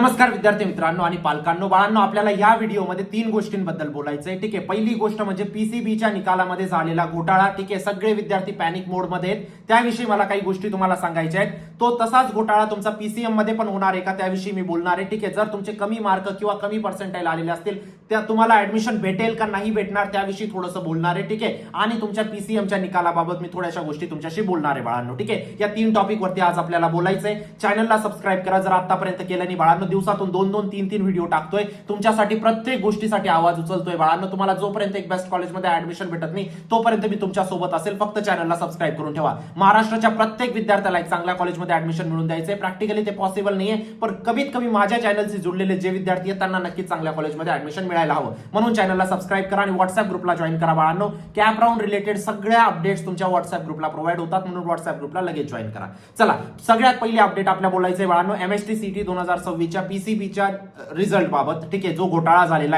नमस्कार विद्यार्थी मित्रांनो आणि पालकांनो, बाळांनो, आपल्याला या व्हिडिओमध्ये 3 गोष्टींबद्दल बोलायचंय. ठीक आहे, पहिली गोष्ट म्हणजे पीसीबीच्या निकालामध्ये झालेला घोटाळा. ठीक आहे, सगळे विद्यार्थी पॅनिक मोड मध्ये आहेत, त्याविषयी मला काही गोष्टी तुम्हाला सांगायच्या आहेत. तो तसाच घोटाळा तुमचा पीसीएम मध्ये पण होणार आहे का, त्याविषयी मी बोलणार आहे. ठीक आहे, जर तुमचे कमी मार्क किंवा कमी पर्सेंटाईल आलेले असतील त्या तुम्हाला ऍडमिशन भेटेल का नाही भेटणार त्याविषयी थोडंसं बोलणार आहे. ठीक आहे, आणि तुमच्या पीसीएमच्या निकालाबाबत मी थोड्याशा गोष्टी तुमच्याशी बोलणार आहे बाळांनो. ठीक आहे, या 3 टॉपिक वरती आज आपल्याला बोलायचंय. चॅनलला सबस्क्राईब करा जर आतापर्यंत केलं नाही बाळांनो. दिवसातून 2-2, 3-3 व्हिडिओ टाकतोय तुमच्यासाठी, प्रत्येक गोष्टीसाठी आवाज उचलतोय बाळांनो. तुम्हाला जोपर्यंत एक बेस्ट कॉलेजमध्ये ऍडमिशन भेटत नाही तोपर्यंत मी तुमच्या सोबत असेल. फक्त चॅनलला सबस्क्राईब करून ठेवा. महाराष्ट्राच्या प्रत्येक विद्यार्थ्याला एक चांगल्या कॉलेजमध्ये ऍडमिशन मिळून द्यायचंय. प्रॅक्टिकली ते पॉसिबल नाहीये, पण कमीत कमी माझ्या चॅनलशी जुळलेले जे विद्यार्थी आहेत त्यांना नक्कीच चांगल्या कॉलेजमध्ये ऍडमिशन मिळायला हवं. म्हणून चॅनलला सबस्क्राईब करा आणि व्हॉट्सअप ग्रुपला जॉईन करा बाळांनो. कॅप राऊंड रिलेटेड सगळ्या अपडेट्स तुमच्या व्हॉट्सअप ग्रुपला प्रोव्हाइड होतात, म्हणून व्हॉट्सअप ग्रुपला लगेच जॉईन करा. चला, सगळ्यात पहिली अपडेट आपल्या बोलायचंय बाळांनो, एमएसटी सीटी 2026च्या पीसीबीच्या रिझल्ट बाबत. ठीक आहे, जो घोटाळा झालेला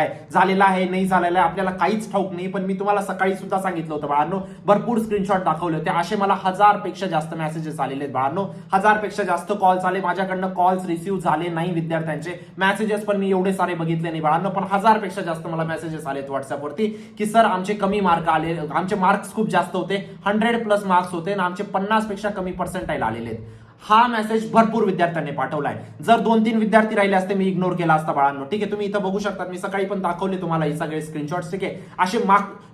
आहे नाही झालेला आहे आपल्याला काहीच ठाऊक नाही, पण मी तुम्हाला सकाळी सुद्धा सांगितलं होतं बाळांनो. भरपूर स्क्रीनशॉट दाखवले होते. असे मला 1000 पेक्षा जास्त मेसेजेस आलेले आहेत बाळांनो. 1000 पेक्षा जास्त कॉल्स आले माझ्याकडनं. कॉल्स रिसीव्ह झाले नाही विद्यार्थ्यांचे. मेसेजेस पण मी एवढे सारे बघितले नाही बाळांनो, पण 1000 पेक्षा जास्त मला मेसेजेस आलेत व्हॉट्सअपवरती की सर आमचे कमी मार्क आले, आमचे मार्क्स खूप जास्त होते, 100+ मार्क्स होते आणि आमचे 50 पेक्षा कमी पर्सेंटाईल आलेले आहेत. हा मेसेज भरपूर विद्यार्थ्यांनी पाठवलाय. जर 2-3 विद्यार्थी राहिले असते मी इग्नोर केला असता बाळांनो. ठीक आहे, तुम्ही इथं बघू शकता, मी सकाळी पण दाखवले तुम्हाला हे सगळे स्क्रीनशॉट्स. ठीक आहे, असे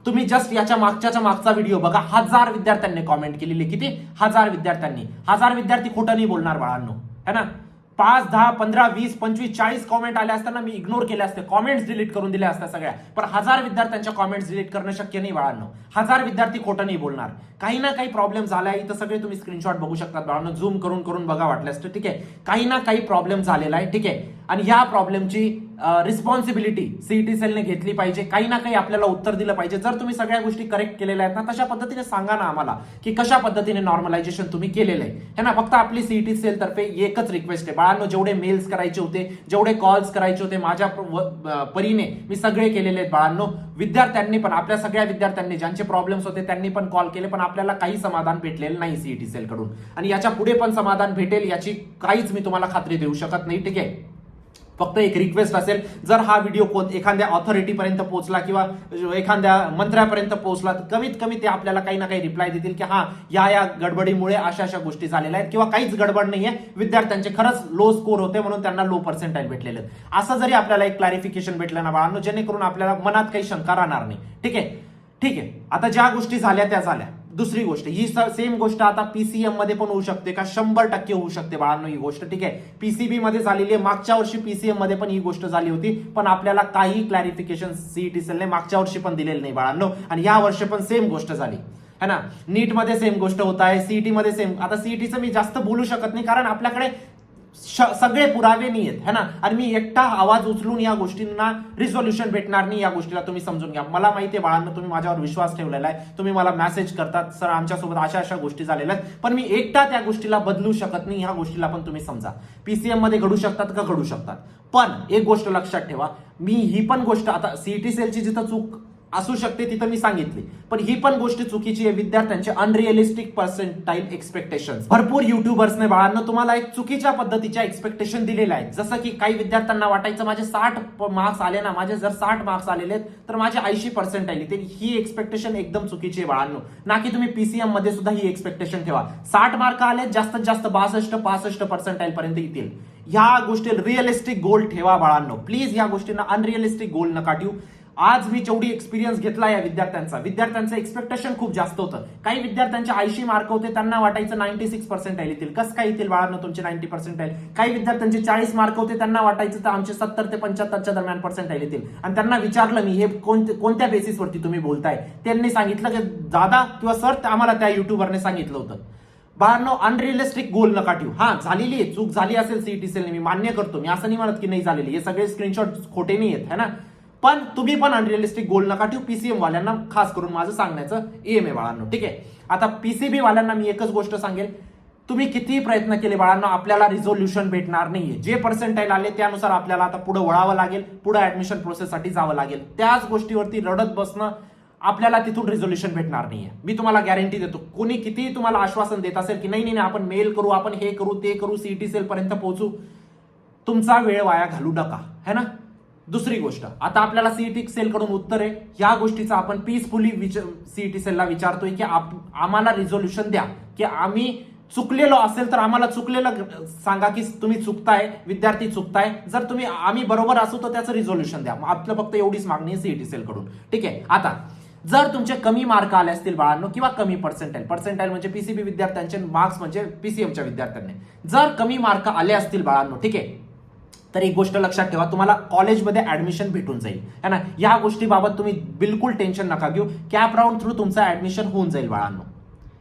तुम्ही जस्ट याच्या मागचा व्हिडिओ बघा. 1000 विद्यार्थ्यांनी कॉमेंट केलेली. किती? 1000 विद्यार्थ्यांनी. 1000 विद्यार्थी खोटं नाही बोलणार बाळांनो, है ना. 5, 10, 15, 20, 25, 40 कॉमेंट आले असताना मी इग्नोर केले असते, कॉमेंट्स डिलीट करून दिल्या असत्या सगळ्या. पण 1000 विद्यार्थ्यांच्या कॉमेंट्स डिलीट करणं शक्य नाही बाळांनो. 1000 विद्यार्थी खोटं नाही बोलणार. काही ना काही प्रॉब्लेम झालाय. इथं सगळे तुम्ही स्क्रीनशॉट बघू शकता बाळांनो, झूम करून बघा वाटल्यास. ठीक आहे, काही ना काही प्रॉब्लेम झालेला आहे. ठीक आहे, आणि ह्या प्रॉब्लेमची रिस्पॉन्सिबिलिटी सीईटी सेलने घेतली पाहिजे. काही ना काही आपल्याला उत्तर दिलं पाहिजे. जर तुम्ही सगळ्या गोष्टी करेक्ट केलेल्या आहेत ना, तशा पद्धतीने सांगा ना आम्हाला की कशा पद्धतीने नॉर्मलायझेशन तुम्ही केलेलं आहे ना. फक्त आपली सीईटी सेल तर्फे एकच रिक्वेस्ट आहे बाळांनो, जेवढे मेल्स करायचे होते, जेवढे कॉल्स करायचे होते, माझ्या परीने मी सगळे केलेले आहेत बाळांनो. विद्यार्थ्यांनी पण, आपल्या सगळ्या विद्यार्थ्यांनी ज्यांचे प्रॉब्लेम्स होते त्यांनी पण कॉल केले, पण आपल्याला काही समाधान भेटलेलं नाही सीईटी सेल कडून, आणि याच्या पुढे पण समाधान भेटेल याची काहीच मी तुम्हाला खात्री देऊ शकत नाही. ठीक आहे, फक्त एक रिक्वेस्ट असेल, जर हा व्हिडिओ एखाद्या ऑथॉरिटी पर्यंत पोहोचला किंवा एखाद्या मंत्र्यापर्यंत पोहोचला तर कमीत कमी ते आपल्याला काही ना काही रिप्लाय देतील की हा या गडबडीमुळे अशा गोष्टी झालेल्या आहेत, किंवा काहीच गडबड नाहीये, विद्यार्थ्यांचे खरंच लो स्कोर होते म्हणून त्यांना लो पर्सेंटाईल भेटलेले. असं जरी आपल्याला एक क्लॅरिफिकेशन भेटलं ना बाळांनो, जेणेकरून आपल्याला मनात काही शंका राहणार नाही. ठीक आहे, आता ज्या गोष्टी झाल्या त्या झाल्या. दुसरी गोष्ट, ही सेम गोष्ट आता पीसीएम मध्ये पण होऊ शकते का? 100% होऊ शकते बाळांनो ही गोष्ट. ठीक आहे, पीसीबी मध्ये झालेली आहे. मागच्या वर्षी पीसीएम मध्ये पण ही गोष्ट झाली होती, पण आपल्याला काही क्लॅरिफिकेशन सीईटी सेलने मागच्या वर्षी पण दिलेलं नाही बाळांनो, आणि या वर्षी पण सेम गोष्ट झाली है ना. नीट मध्ये सेम गोष्ट होत आहे, सीईटी मध्ये सेम. आता सीईटीचं मी जास्त बोलू शकत नाही कारण आपल्याकडे सगळे पुरावे नाही आहेत है ना, आणि मी एकटा आवाज उचलून या गोष्टींना रिझोल्युशन भेटणार नाही. या गोष्टीला तुम्ही समजून घ्या. मला माहिती आहे बाळांनो, तुम्ही माझ्यावर विश्वास ठेवलेला आहे, तुम्ही मला मेसेज करतात सर आमच्यासोबत अशा गोष्टी झालेल्या आहेत, पण मी एकटा त्या गोष्टीला बदलू शकत नाही. ह्या गोष्टीला पण तुम्ही समजा. पीसीएम मध्ये घडू शकतात का? घडू शकतात, पण एक गोष्ट लक्षात ठेवा, मी ही पण गोष्ट आता सीईटी सेलची जिथं चूक असू शकते तिथं मी सांगितली, पण ही पण गोष्ट चुकीची आहे. विद्यार्थ्यांचे अनरिअलिस्टिक पर्सेंटाईल एक्सपेक्टेशन. भरपूर युट्यूबर्सने बाळांनो तुम्हाला एक चुकीच्या पद्धतीच्या एक्सपेक्टेशन दिलेल्या आहेत. जसं की काही विद्यार्थ्यांना वाटायचं माझे 60 मार्क्स आले ना, माझे जर 60 मार्क्स आलेले तर माझे 80 पर्सेंटाईल येतील. ही एक्सपेक्टेशन एकदम चुकीची आहे बाळांनो. ना की तुम्ही पीसीएम मध्ये सुद्धा ही एक्सपेक्टेशन ठेवा. 60 मार्क आले, जास्तीत जास्त 62-65 पर्सेंटाईल पर्यंत येतील. ह्या गोष्टी रिअलिस्टिक गोल ठेवा बाळांनो. प्लीज या गोष्टींना अनरिअलिस्टिक गोल नका ठेवू. आज मी जेवढी एक्सपिरियन्स घेतला या विद्यार्थ्यांचं एक्सपेक्टेशन खूप जास्त होतं. काही विद्यार्थ्यांचे 80 मार्क होते, त्यांना वाटायचं 96 पर्सेंटाईल येतील. कसं काय येतील बाळांनो तुमचे 90 पर्सेंटाईल? काही विद्यार्थ्यांचे 40 मार्क होते, त्यांना वाटायचं तर आमचे 70 ते 75च्या दरम्यान पर्सेंटाईल येतील. आणि त्यांना विचारलं मी, हे कोणत्या बेसिसवरती तुम्ही बोलताय? त्यांनी सांगितलं की दादा किंवा सर आम्हाला त्या युट्यूबरने सांगितलं होतं. बाळांनो, अनरिअलिस्टिक गोल नका ठेवू. हा, झालेली आहे, चूक झाली असेल सीईटी सेलने, मी मान्य करतो, मी असं नाही म्हणत की नाही झालेली. हे सगळे स्क्रीनशॉट खोटे नाही आहेत है ना, पण तुम्ही पण अनरिअलिस्टिक गोल नका ठेवू. पीसीएम वाल्यांना खास करून माझं सांगण्याचं एम आहे बाळांनो. ठीक आहे, आता पीसीबी वाल्यांना मी एकच गोष्ट सांगेल, तुम्ही कितीही प्रयत्न केले बाळांनो आपल्याला रिझोल्युशन भेटणार नाहीये. जे पर्सेंटाईल आले त्यानुसार आपल्याला आता पुढे वळावं लागेल, पुढे ऍडमिशन प्रोसेससाठी जावं लागेल. त्याच गोष्टीवरती रडत बसणं आपल्याला तिथून रिझोल्युशन भेटणार नाहीये. मी तुम्हाला गॅरंटी देतो. कोणी कितीही तुम्हाला आश्वासन देत असेल की नाही आपण मेल करू, आपण हे करू ते करू, सीईटी सेल पर्यंत पोहोचू, तुमचा वेळ वाया घालू नका, है ना. दुसरी गोष्ट, आता आपल्याला सीईटी सेल कडून उत्तर आहे, या गोष्टीचा आपण पीसफुली सीईटी सेलला विचारतोय की आम्हाला रिझोल्युशन द्या, की आम्ही चुकलेलो असेल तर आम्हाला चुकलेलं सांगा की तुम्ही चुकताय, विद्यार्थी चुकताय. जर तुम्ही आम्ही बरोबर असू तर त्याचं रिझोल्युशन द्या. आपलं फक्त एवढीच मागणी आहे सीईटी सेल कडून, ठीक आहे. आता जर तुमचे कमी मार्क आले असतील बाळांनो, किंवा कमी पर्सेंटाईल म्हणजे पीसीबी विद्यार्थ्यांचे मार्क्स म्हणजे पीसीएमच्या विद्यार्थ्यांनी जर कमी मार्क आले असतील बाळांनो, ठीक आहे, तर एक गोष्ट लक्षात ठेवा, तुम्हाला कॉलेजमध्ये ऍडमिशन भेटून जाईल, है ना. या गोष्टीबाबत तुम्ही बिलकुल टेन्शन नका घेऊ. कॅप राऊंड थ्रू तुमचं ऍडमिशन होऊन जाईल बाळांनो,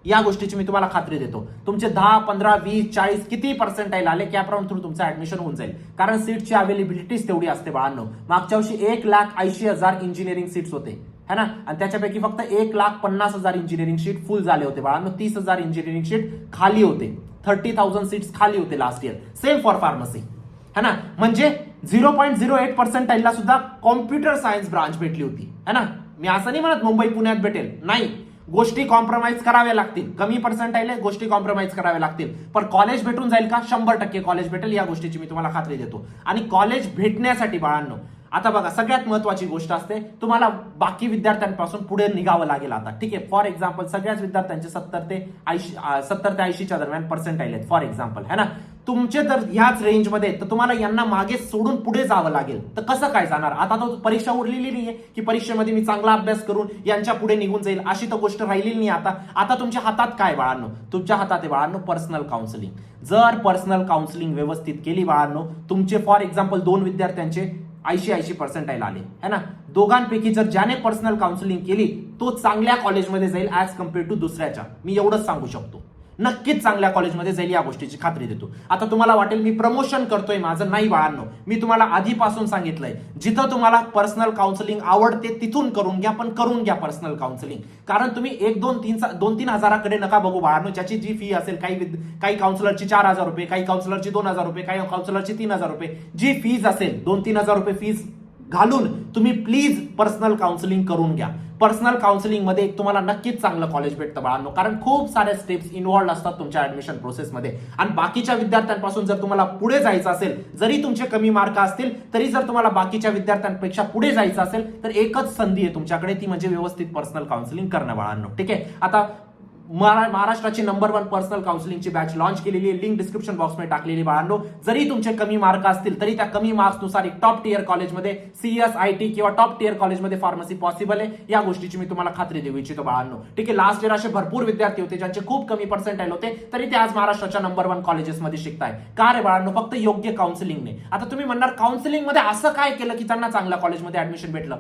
या गोष्टीची मी तुम्हाला खात्री देतो. तुमचे 10, 15, 20, 40 किती पर्सेंटाईल आले, कॅप राऊंड थ्रू तुमचं ऍडमिशन होऊन जाईल. कारण सीटची अवेलेबिलिटीच तेवढी असते बाळांनो. मागच्या वर्षी 1,80,000 इंजिनिअरिंग सीट्स होते, है ना, आणि त्याच्यापैकी फक्त 1,50,000 इंजिनिअरिंग सीट फुल झाले होते बाळांनो. 30,000 इंजिनिअरिंग सीट खाली होते. 30,000 सीट्स खाली होते last year. Same for pharmacy, है ना. म्हणजे 0.08 पर्सेंटाईलला सुद्धा कॉम्प्युटर सायन्स ब्रांच भेटली होती, है ना. मी असं नाही म्हणत मुंबई पुण्यात भेटेल, नाही. गोष्टी कॉम्प्रोमाइज कराव्या लागतील. कमी पर्सेंटाईल आहे, गोष्टी कॉम्प्रोमाइज कराव्या लागतील. पण कॉलेज भेटून जाईल का? 100% कॉलेज भेटेल, या गोष्टीची मी तुम्हाला खात्री देतो. आणि कॉलेज भेटण्यासाठी बाळांनो, आता बघा, सगळ्यात महत्वाची गोष्ट असते, तुम्हाला बाकी विद्यार्थ्यांपासून पुढे निघावं लागेल आता, ठीक आहे. फॉर एक्झाम्पल, सगळ्याच विद्यार्थ्यांचे 70 ते 80च्या दरम्यान पर्सेंटाईल आहेत, फॉर एक्झाम्पल, है ना. तुमचे जर ह्याच रेंजमध्ये, तर तुम्हाला यांना मागे सोडून पुढे जावं लागेल. तर कसं काय जाणार? आता तो परीक्षा उरलेली नाहीये की परीक्षेमध्ये मी चांगला अभ्यास करून यांच्या पुढे निघून जाईल, अशी तर गोष्ट राहिलेली नाही. आता तुमच्या हातात काय बाळांनो? तुमच्या हातात आहे बाळांनो पर्सनल काउन्सिलिंग. जर पर्सनल काउन्सिलिंग व्यवस्थित केली बाळांनो, तुमचे फॉर एक्झाम्पल 2 विद्यार्थ्यांचे 80 पर्सेंटाईल आले, है ना. दोघांपैकी जर ज्याने पर्सनल काउन्सिलिंग केली तो चांगल्या कॉलेजमध्ये जाईल ऍज कम्पेअर टू दुसऱ्याच्या. मी एवढंच सांगू शकतो, नक्कीच चांगल्या कॉलेजमध्ये जाईल, या गोष्टीची खात्री देतो. आता तुम्हाला वाटेल मी प्रमोशन करतोय माझं, नाही बाळांनो. मी तुम्हाला आधीपासून सांगितलंय, जिथं तुम्हाला पर्सनल काउन्सिलिंग आवडते तिथून करून घ्या, पण करून घ्या पर्सनल काउन्सिलिंग. कारण तुम्ही 1-2-3 हजाराकडे नका बघू बाळांनो. ज्याची जी फी असेल, काही काउन्सिलरची 4,000 रुपये, काही काउन्सिलरची 2,000 रुपये, काही काउन्सिलरची 3,000 रुपये, जी फीज असेल 2-3 हजार रुपये फीज घालून तुम्ही प्लीज पर्सनल काउन्सिलिंग करून घ्या. पर्सनल काउन्सिलिंग मध्ये तुम्हाला नक्कीच चांगलं कॉलेज भेटतं बाळांनो. कारण खूप साऱ्या स्टेप्स इन्व्हॉल्ड असतात तुमच्या ऍडमिशन प्रोसेसमध्ये. आणि बाकीच्या विद्यार्थ्यांपासून जर तुम्हाला पुढे जायचं असेल, जरी तुमचे कमी मार्क असतील तरी जर तुम्हाला बाकीच्या विद्यार्थ्यांपेक्षा पुढे जायचं असेल, तर एकच संधी आहे तुमच्याकडे, ती म्हणजे व्यवस्थित पर्सनल काउन्सिलिंग करणं बाळांनो, ठीक आहे. आता महाराष्ट्राची नंबर 1 पर्सनल काउन्सिलिंगची बॅच लॉन्च केलेली आहे, लिंक डिस्क्रिप्शन बॉक्समध्ये टाकलेली बाळांनो. जरी तुमचे कमी मार्क असतील तरी त्या कमी मार्क्सनुसार एक टॉप टियर कॉलेजमध्ये CS, IT किंवा टॉप टियर कॉलेजमध्ये फार्मसी पॉसिबल आहे, या गोष्टीची मी तुम्हाला खात्री देऊ इच्छितो बाळांनो, ठीक आहे. लास्ट इयर असे भरपूर विद्यार्थी होते ज्यांचे खूप कमी पर्सेंटाईल होते, तरी ते आज महाराष्ट्राच्या नंबर 1 कॉलेजेसमध्ये शिकताय. का रे बाळांनो? फक्त योग्य काउन्सिलिंगने. आता तुम्ही म्हणणार काउन्सिलिंग मध्ये असं काय केलं की त्यांना चांगल्या कॉलेजमध्ये ऍडमिशन भेटलं?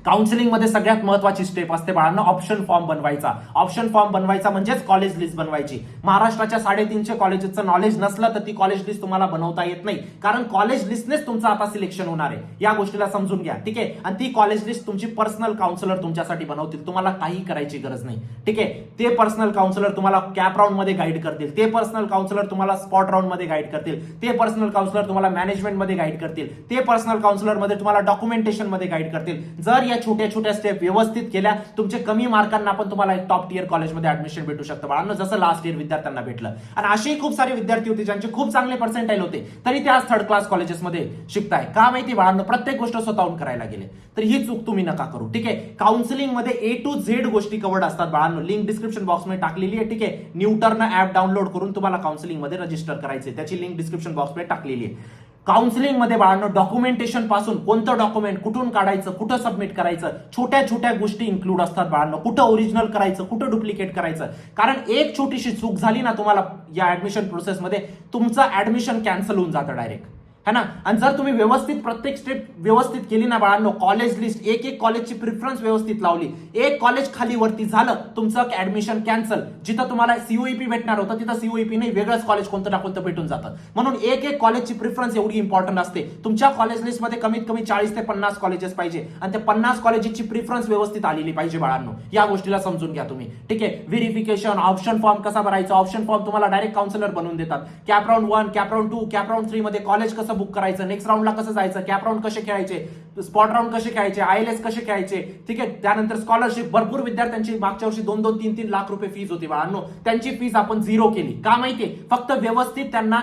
काउन्सिलिंग मध्ये सगळ्यात महत्वाची स्टेप असते बाळांनो ऑप्शन फॉर्म बनवायचा. ऑप्शन फॉर्म बनवायचा म्हणजेच कॉलेज लिस्ट बनवायची. महाराष्ट्राच्या 350 कॉलेजेसचं नॉलेज नसलं तर ती कॉलेज लिस्ट तुम्हाला बनवता येत नाही, कारण कॉलेज लिस्टनेच तुमचं आता सिलेक्शन होणार आहे, या गोष्टीला समजून घ्या, ठीक आहे. आणि ती कॉलेज लिस्ट तुमची पर्सनल काउन्सिलर तुमच्यासाठी बनवतील, तुम्हाला काही करायची गरज नाही, ठीक आहे. ते पर्सनल काउन्सिलर तुम्हाला कॅप राऊंड मध्ये गाईड करतील, ते पर्सनल काउन्सिलर तुम्हाला स्पॉट राऊंड मध्ये गाईड करतील, ते पर्सनल काउन्सिलर तुम्हाला मॅनेजमेंट मध्ये गाईड करतील, ते पर्सनल काउन्सिलर मध्ये तुम्हाला डॉक्युमेंटेशन मध्ये गाईड करतील. जर छोट्या छोट्या स्टेप व्यवस्थित केल्या, तुमचे कमी मार्कांना पण तुम्हाला एक टॉप टियर कॉलेजमध्ये ऍडमिशन भेटू शकतं बाळांनो, जसं लास्ट इयर विद्यार्थ्यांना भेटलं. आणि असे खूप सारे विद्यार्थी होते ज्यांचे खूप चांगले पर्सेंटाईल होते, तरी ते आज 3rd क्लास कॉलेजेसमध्ये शिकताय. का माहिती बाळांनो? प्रत्येक गोष्ट स्वतःहून करायला गेले. तर ही चूक तुम्ही नका करू, ठीक आहे. काउन्सिलिंग मध्ये A to Z गोष्टी कव्हर्ड असतात बाळांनो. लिंक डिस्क्रिप्शन बॉक्समध्ये टाकलेली आहे, ठीक आहे. न्यूटर्न ऍप डाउनलोड करून तुम्हाला काउन्सिलिंग मध्ये रजिस्टर करायचे, त्याची लिंक डिस्क्रिप्शन बॉक्समध्ये टाकलेली आहे. काउन्सिलिंग मध्ये बाळांनो डॉक्युमेंटेशन पासून, कोणतं डॉक्युमेंट कुठून काढायचं, कुठं सबमिट करायचं, छोट्या छोट्या गोष्टी इन्क्लूड असतात बाळांनो. कुठं ओरिजिनल करायचं, कुठं डुप्लिकेट करायचं. कारण एक छोटीशी चूक झाली ना तुम्हाला या ऍडमिशन प्रोसेसमध्ये, तुमचं ऍडमिशन कॅन्सल होऊन जातं डायरेक्ट, है ना. आणि जर तुम्ही व्यवस्थित प्रत्येक स्टेप व्यवस्थित केली ना बाळांनो, कॉलेज लिस्ट, एक कॉलेजची प्रिफरन्स व्यवस्थित लावली, एक कॉलेज खाली वरती झालं, तुमचं ऍडमिशन कॅन्सल. जिथं तुम्हाला COEP भेटणार होतं तिथं COEP नाही, वेगळंच कॉलेज कोणतं ना कोणतं भेटून जातं. म्हणून एक कॉलेजची प्रिफरन्स एवढी इम्पॉर्टंट असते. तुमच्या कॉलेज लिस्टमध्ये कमीत कमी 40 ते 50 कॉलेजेस पाहिजे, आणि त्या 50 कॉलेजची प्रिफरन्स व्यवस्थित आलेली पाहिजे बाळांनो, या गोष्टीला समजून घ्या तुम्ही, ठीक आहे. व्हेरिफिकेशन, ऑप्शन फॉर्म कसा भरायचा, ऑप्शन फॉर्म तुम्हाला डायरेक्ट काउन्सिलर बनवून देतात. Cap round 1, cap round 2, cap round 3 मध्ये कॉलेज कसं बुक करायचं, नेक्स्ट राऊंडला कसं जायचं, कॅप राऊंड कसे खेळायचे, स्पॉट राऊंड कसे खेळायचे, ILS कसे खेळायचे, ठीक आहे. त्यानंतर स्कॉलरशिप, भरपूर विद्यार्थ्यांची मागच्या वर्षी 2-2, 3-3 लाख रुपये फीज होती बाळांनो, त्यांची फीज आपण 0 केली. का माहितीये? फक्त व्यवस्थित त्यांना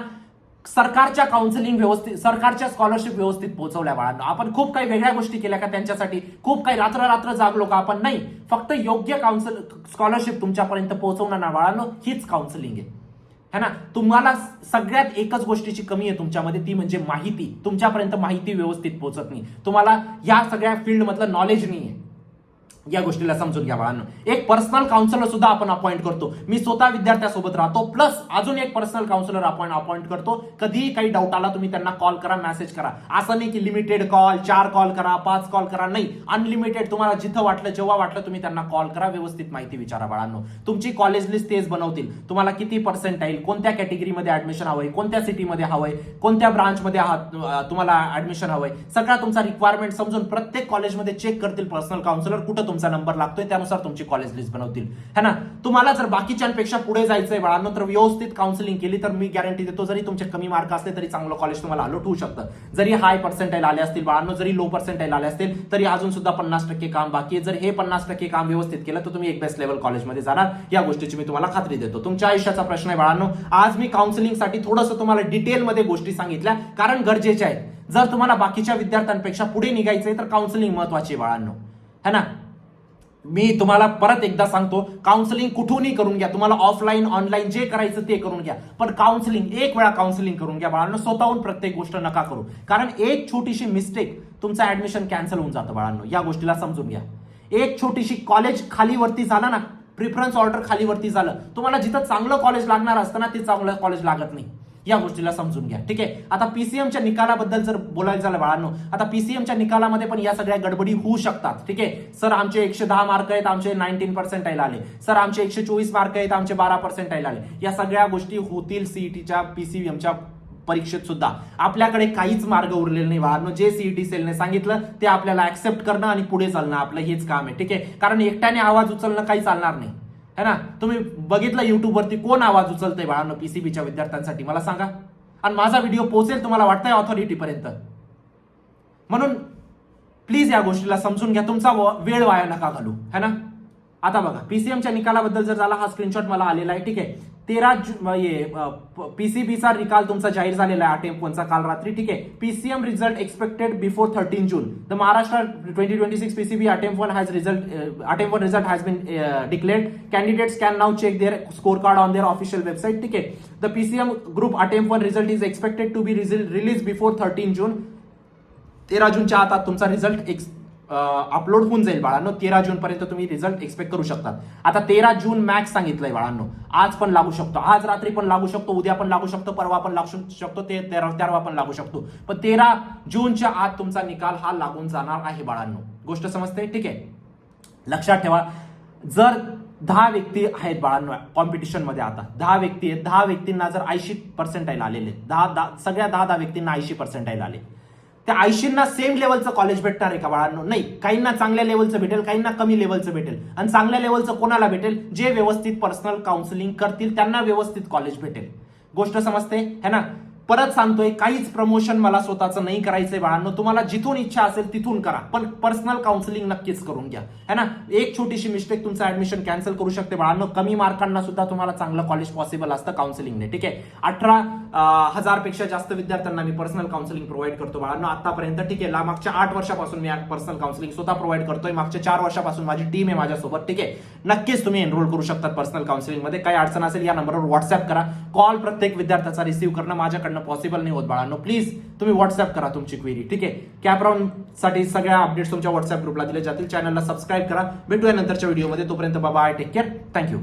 सरकारच्या काउन्सिलिंग व्यवस्थित, सरकारच्या स्कॉलरशिप व्यवस्थित पोहोचवल्या बाळांनो. आपण खूप काही वेगळ्या गोष्टी केल्या का त्यांच्यासाठी, खूप काही रात्र जागलो का आपण? नाही, फक्त योग्य स्कॉलरशिप तुमच्यापर्यंत पोहोचवणं ना बाळांनो, हीच काउन्सिलिंग आहे, है ना. तुम्हाला सगळ्यात एकच गोष्टीची कमी आहे तुमच्यामध्ये, ती म्हणजे माहिती. तुमच्यापर्यंत माहिती व्यवस्थित पोहोचत नाही, तुम्हाला या सगळ्या फील्ड मधलं नॉलेज नाही आहे. या गोष्टीला समजून घ्या बाळांनो. एक पर्सनल काउन्सिलर सुद्धा आपण अपॉइंट करतो. मी स्वतः विद्यार्थ्यासोबत राहतो, प्लस अजून एक पर्सनल काउन्सिलर आपण अपॉइंट करतो. कधीही काही डाऊट आला तुम्ही त्यांना कॉल करा, मेसेज करा. असं नाही की लिमिटेड कॉल, 4 कॉल करा, 5 कॉल करा, नाही, अनलिमिटेड. तुम्हाला जिथं वाटलं, जेव्हा वाटलं तुम्ही त्यांना कॉल करा, व्यवस्थित माहिती विचारा बाळांनो. तुमची कॉलेज लिस्ट तेच बनवतील. तुम्हाला किती पर्सेंटाईल, कोणत्या कॅटेगरीमध्ये ऍडमिशन हवंय, कोणत्या सिटीमध्ये हवंय, कोणत्या ब्रांचमध्ये तुम्हाला ऍडमिशन हवंय, सगळा तुमचा रिक्वायरमेंट समजून प्रत्येक कॉलेजमध्ये चेक करतील पर्सनल काउन्सिलर. कुठं तुमचा नंबर लागतोय त्यानुसार तुमची कॉलेज लिस्ट बनवतील, है ना. तुम्हाला जर बाकीच्यांपेक्षा पुढे जायचंय बाळांनो, तर व्यवस्थित काउन्सिलिंग केली तर मी गॅरंटी देतो, जरी तुमचे कमी मार्क असले तरी चांगलं कॉलेज तुम्हाला अलॉट होऊ शकतं. जरी हाय पर्सेंटाईल आले असतील बाळांनो, जरी लो पर्सेंटाईल आले असतील, तरी अजून सुद्धा 50% काम बाकी आहे. जर हे 50% काम व्यवस्थित केलं तर तुम्ही एक बेस्ट लेवल कॉलेजमध्ये जाणार, या गोष्टीची मी तुम्हाला खात्री देतो. तुमच्या आयुष्याचा प्रश्न आहे बाळांनो. आज मी काउन्सिलिंगसाठी थोडंसं तुम्हाला डिटेलमध्ये गोष्टी सांगितल्या, कारण गरजेच्या आहेत. जर तुम्हाला बाकीच्या विद्यार्थ्यांपेक्षा पुढे निघायचंय तर काउन्सिलिंग महत्वाची आहे बाळांनो, है ना. मी तुम्हाला परत एकदा सांगतो, काउन्सिलिंग कुठूनही करून घ्या. तुम्हाला ऑफलाईन ऑनलाईन जे करायचं ते करून घ्या, पण काउन्सिलिंग एक वेळा काउन्सिलिंग करून घ्या बाळांनो. स्वतःहून प्रत्येक गोष्ट नका करू, कारण एक छोटीशी मिस्टेक तुमचं ऍडमिशन कॅन्सल होऊन जातं बाळांनो. या गोष्टीला समजून घ्या. एक छोटीशी कॉलेज खाली वरती झालं ना, प्रिफरन्स ऑर्डर खाली वरती झालं, तुम्हाला जिथं चांगलं कॉलेज लागणार असतं ना, ते चांगलं कॉलेज लागत नाही. या गोष्टीला समजून घ्या, ठीक आहे. आता पीसीएमच्या निकालाबद्दल जर बोलायचं झालं बाळांनो, आता पीसीएमच्या निकालामध्ये पण या सगळ्या गडबडी होऊ शकतात, ठीक आहे. सर आमचे 110 मार्क आहेत, आमचे 19% आले. सर आमचे 124 मार्क आहेत, आमचे 12% आले. या सगळ्या गोष्टी होतील सीईटीच्या पीसीएमच्या परीक्षेत सुद्धा. आपल्याकडे काहीच मार्ग उरलेले नाही बाळांनो. जे सीईटी सेलने सांगितलं ते आपल्याला ऍक्सेप्ट करणं आणि पुढे चालणं, आपलं हेच काम आहे, ठीक आहे. कारण एकट्याने आवाज उचलणं काही चालणार नाही, है ना. तुम्ही बघितलं युट्यूबवरती कोण आवाज उचलतंय बाळांनो पीसीबीच्या विद्यार्थ्यांसाठी, मला सांगा. आणि माझा व्हिडिओ पोहोचेल तुम्हाला वाटतंय ऑथॉरिटीपर्यंत? म्हणून प्लीज या गोष्टीला समजून घ्या, तुमचा वेळ वाया नका घालू, है ना. आता बघा, पीसीएमच्या निकालाबद्दल जर झाला, हा स्क्रीनशॉट मला आलेला आहे, ठीक आहे. 13 पीसीबीचा निकाल तुमचा जाहीर झालेला आहे अटेम्प्ट 1चा काल रात्री, ठीक आहे. PCM result expected before 13 June. The Maharashtra 2026 PCB attempt 1 result has been declared. Candidates can now check their score card on their official website, ठीक आहे. The PCM group attempt 1 result is expected to be release before 13 June. 13 जूनच्या आत तुमचा result upload होऊन जाईल बाळांनो. 13 जून पर्यंत तुम्ही रिझल्ट एक्सपेक्ट करू शकता. आता 13 जून मॅक्स सांगितलंय बाळांनो. आज पण लागू शकतो, आज रात्री पण लागू शकतो, उद्या पण लागू शकतो, परवा पण लागू शकतो, ते 13 पण लागू शकतो. पण 13 जूनच्या आत तुमचा निकाल हा लागून जाणार आहे बाळांनो. गोष्ट समजते, ठीक आहे. लक्षात ठेवा, जर 10 व्यक्ती आहेत बाळांनो कॉम्पिटिशन मध्ये, आता 10 व्यक्ती आहेत, 10 व्यक्तींना जर 80% आलेले, सगळ्या 10 व्यक्तींना 80% आले, त्या 80ना सेम लेवलचं कॉलेज भेटणार आहे का बाळांनो? नाही. काहींना चांगल्या लेवलचं भेटेल, काहींना कमी लेवलचं भेटेल. आणि चांगल्या लेवलचं कोणाला भेटेल? जे व्यवस्थित पर्सनल काउन्सिलिंग करतील त्यांना व्यवस्थित कॉलेज भेटेल. गोष्ट समजते, है ना. परत सांगतोय, काहीच प्रमोशन मला स्वतःचं नाही करायचंय बाळांनो. तुम्हाला जिथून इच्छा असेल तिथून करा, पण पर्सनल काउन्सिलिंग नक्कीच करून घ्या, है ना. एक छोटीशी मिस्टेक तुमचं ऍडमिशन कॅन्सल करू शकते बाळांनो. कमी मार्कांना सुद्धा तुम्हाला चांगलं कॉलेज पॉसिबल असतं काउन्सिलिंगने, ठीक आहे. 18,000 पेक्षा जास्त विद्यार्थ्यांना मी पर्सनल काउन्सिलिंग प्रोव्हाइड करतो बाळांनो आतापर्यंत, ठीक आहे. मागच्या 8 वर्षापासून मी पर्सनल काउन्सिलिंग स्वतः प्रोव्हाइड करतोय. मागच्या 4 वर्षापासून माझी टीम आहे माझ्यासोबत, ठीक आहे. नक्कीच तुम्ही एनरोल करू शकता पर्सनल काउन्सिलिंग मध्ये. काही अडचण असेल या नंबरवर व्हॉट्सअप करा. कॉल प्रत्येक विद्यार्थ्याचा रिसीव्ह करणं माझ्याकडनं पॉसिबल नाही होत बाळांनो. प्लीज तुम्ही व्हॉट्सअप करा तुमची क्वेरी, ठीक आहे. कॅपराउंड साठी सगळ्या अपडेट्स तुमच्या व्हॉट्सअप ग्रुपला दिले जातील. चॅनलला सबस्क्राईब करा. भेटूया नंतरच्या व्हिडिओमध्ये. तोपर्यंत बाय, टेक केअर, थँक्यू.